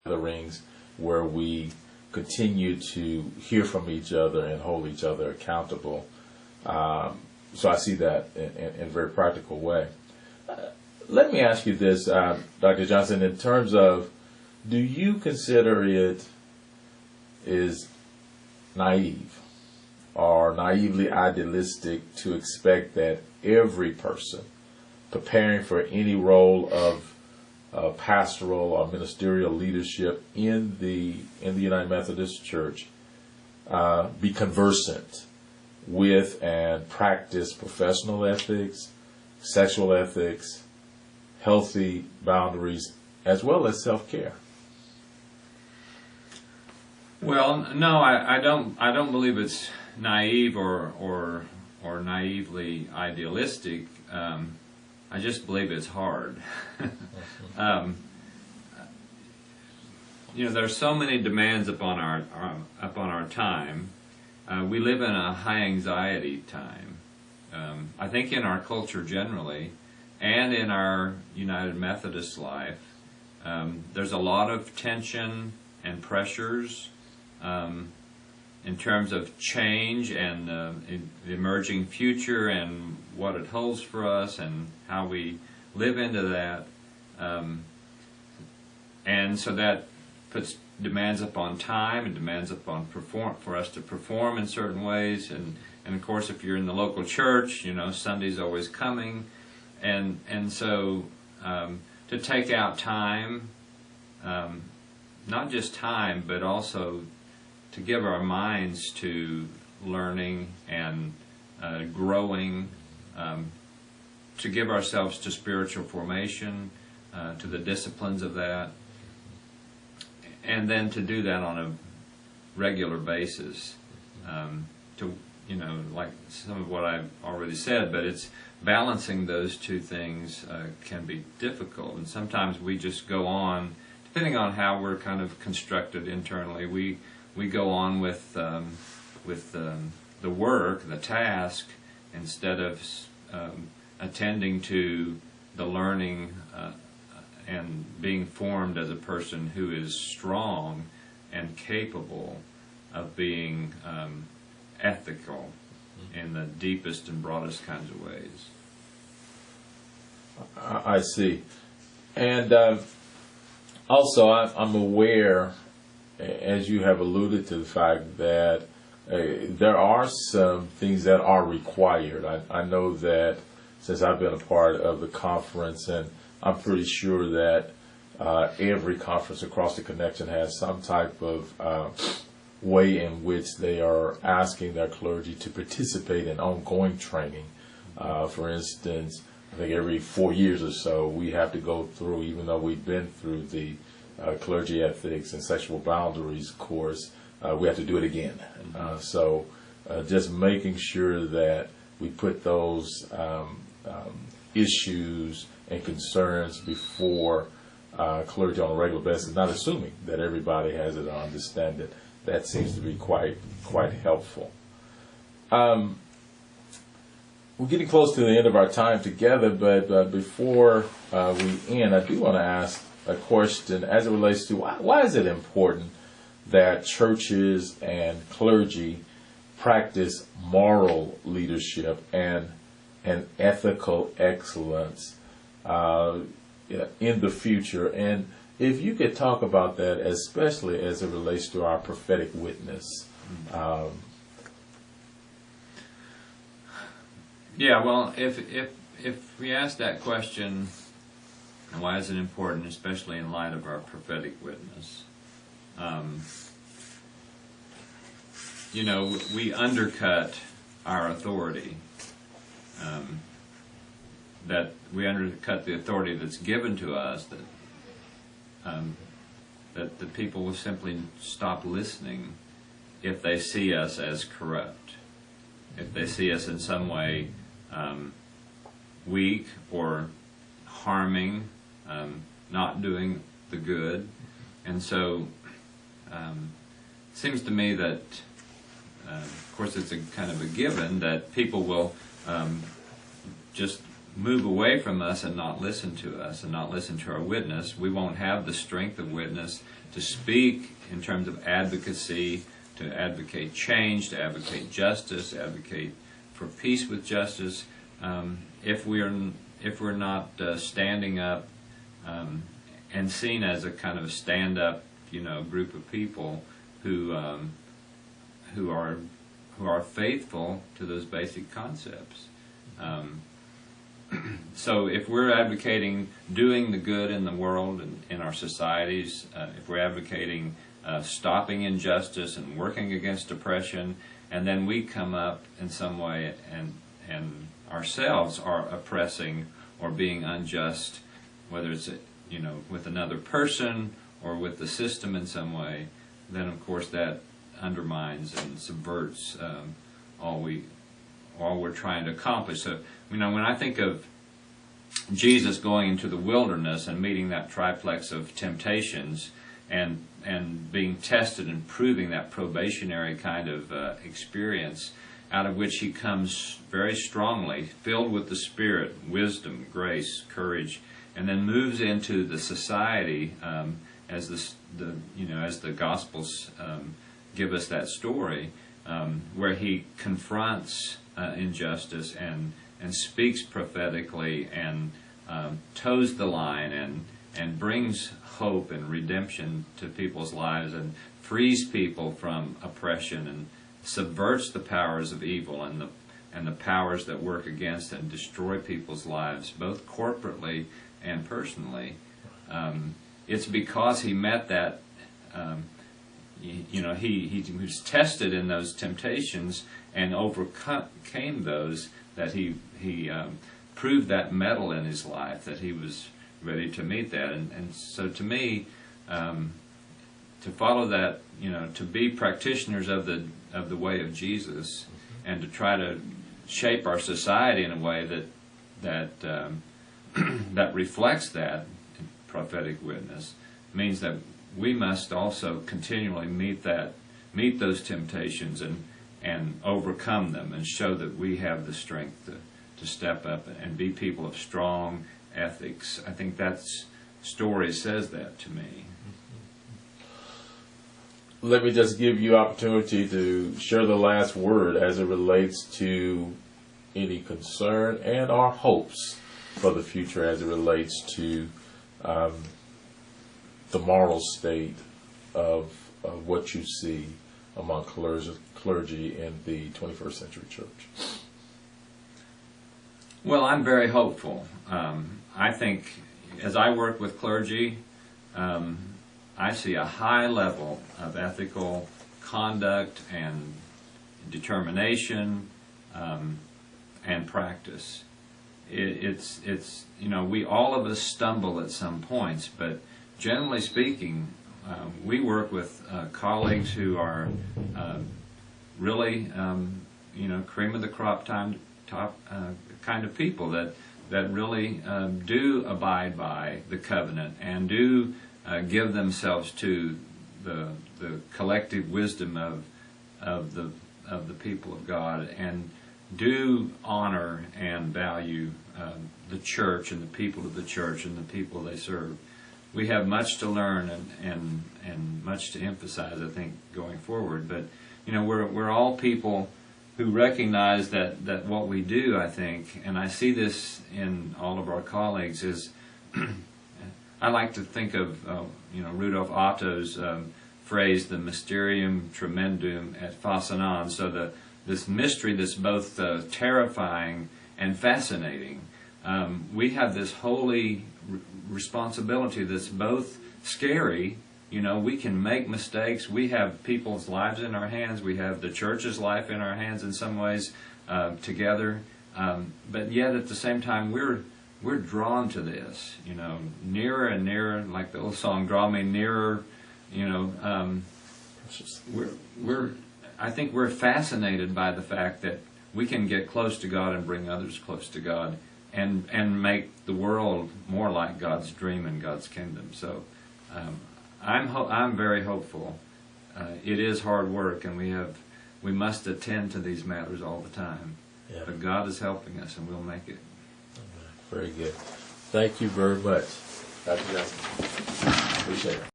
gatherings where we continue to hear from each other and hold each other accountable. So I see that in a very practical way. Let me ask you this, Dr. Johnson, in terms of, do you consider it is naive or naively idealistic to expect that every person preparing for any role of pastoral or ministerial leadership in the United Methodist Church be conversant with and practice professional ethics, sexual ethics, healthy boundaries, as well as self-care? Well, no, I don't believe it's naive or naively idealistic. I just believe it's hard. There's so many demands upon our time. We live in a high anxiety time. I think in our culture generally, and in our United Methodist life, there's a lot of tension and pressures in terms of change and the emerging future and what it holds for us and how we live into that. And so that puts demands upon time and demands upon for us to perform in certain ways. And of course, if you're in the local church, Sunday's always coming. And so to take out time, not just time, but also to give our minds to learning and growing, to give ourselves to spiritual formation, to the disciplines of that, and then to do that on a regular basis. Like some of what I've already said, but it's balancing those two things can be difficult, and sometimes we just go on, depending on how we're kind of constructed internally, we go on with the work, the task, instead of attending to the learning and being formed as a person who is strong and capable of being ethical in the deepest and broadest kinds of ways. I see. And also, I'm aware, as you have alluded to, the fact that there are some things that are required. I know that since I've been a part of the conference, and I'm pretty sure that every conference across the connection has some type of way in which they are asking their clergy to participate in ongoing training. For instance, I think every 4 years or so we have to go through, even though we've been through the clergy ethics and sexual boundaries course, we have to do it again. So just making sure that we put those issues and concerns before clergy on a regular basis, not assuming that everybody has it or understand it. That seems to be quite helpful. We're getting close to the end of our time together, but before we end, I do want to ask a question as it relates to why is it important that churches and clergy practice moral leadership and ethical excellence in the future? And if you could talk about that, especially as it relates to our prophetic witness. Yeah, well, if we ask that question, why is it important, especially in light of our prophetic witness? We undercut our authority. That we undercut the authority that's given to us. That the people will simply stop listening if they see us as corrupt, if they see us in some way weak or harming, not doing the good. And so it seems to me that, of course, it's a kind of a given that people will just move away from us and not listen to us and not listen to our witness, we won't have the strength of witness to speak in terms of advocacy, to advocate change, to advocate justice, advocate for peace with justice. If we're not standing up and seen as a kind of a stand-up, group of people who are faithful to those basic concepts. So if we're advocating doing the good in the world and in our societies, if we're advocating stopping injustice and working against oppression, and then we come up in some way and ourselves are oppressing or being unjust, whether it's with another person or with the system in some way, then of course that undermines and subverts all we're trying to accomplish. So when I think of Jesus going into the wilderness and meeting that triplex of temptations and being tested and proving that probationary kind of experience, out of which he comes very strongly, filled with the Spirit, wisdom, grace, courage, and then moves into the society as the Gospels give us that story, where he confronts injustice and speaks prophetically and toes the line and brings hope and redemption to people's lives and frees people from oppression and subverts the powers of evil and the powers that work against and destroy people's lives, both corporately and personally. It's because he met that. He was tested in those temptations and overcame those, that he proved that mettle in his life, that he was ready to meet that. And so to me, to follow that, to be practitioners of the way of Jesus and to try to shape our society in a way that reflects that prophetic witness means that we must also continually meet those temptations and overcome them and show that we have the strength to step up and be people of strong ethics. I think that story says that to me. Let me just give you opportunity to share the last word as it relates to any concern and our hopes for the future as it relates to the moral state of what you see among clergy in the 21st century church. Well, I'm very hopeful. I think as I work with clergy, I see a high level of ethical conduct and determination and practice. It's we all of us stumble at some points, but generally speaking, we work with colleagues who are really cream of the crop top kind of people that really do abide by the covenant and do give themselves to the collective wisdom of the people of God, and do honor and value the church and the people of the church and the people they serve. We have much to learn and much to emphasize, I think, going forward. But we're all people who recognize that what we do, I think, and I see this in all of our colleagues, is I like to think of Rudolf Otto's phrase, the mysterium tremendum et fascinans. So this mystery that's both terrifying and fascinating. We have this holy responsibility that's both scary. We can make mistakes. We have people's lives in our hands. We have the church's life in our hands in some ways together. But yet at the same time, we're drawn to this. Nearer and nearer, like the old song, "Draw Me Nearer." I think we're fascinated by the fact that we can get close to God and bring others close to God, and make the world more like God's dream and God's kingdom. So I'm very hopeful. It is hard work, and we must attend to these matters all the time. Yeah. But God is helping us, and we'll make it. Amen. Very good. Thank you very much, Dr. Johnson. Appreciate it.